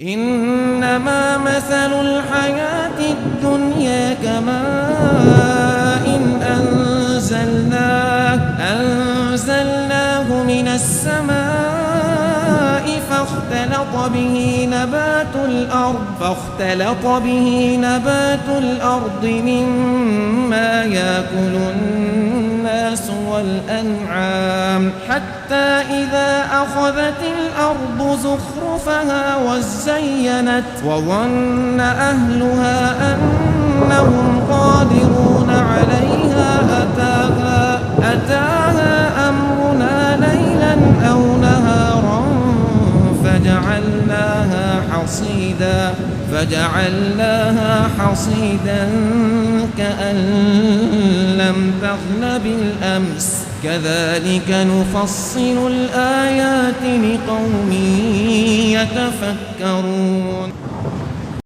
إنما مثل الحياة الدنيا كماء أنزلناه من السماء فاختلط به نبات الأرض مما يأكل الناس والأنعام حتى إذا أخذت الأرض زخرفها وزينت وظن أهلها أنهم قادرون عليها أتاها أمرنا ليلا أو نهارا فجعلناها حصيدا كأن لم تغن بالأمس كذلك نفصل الآيات لقوم يتفكرون.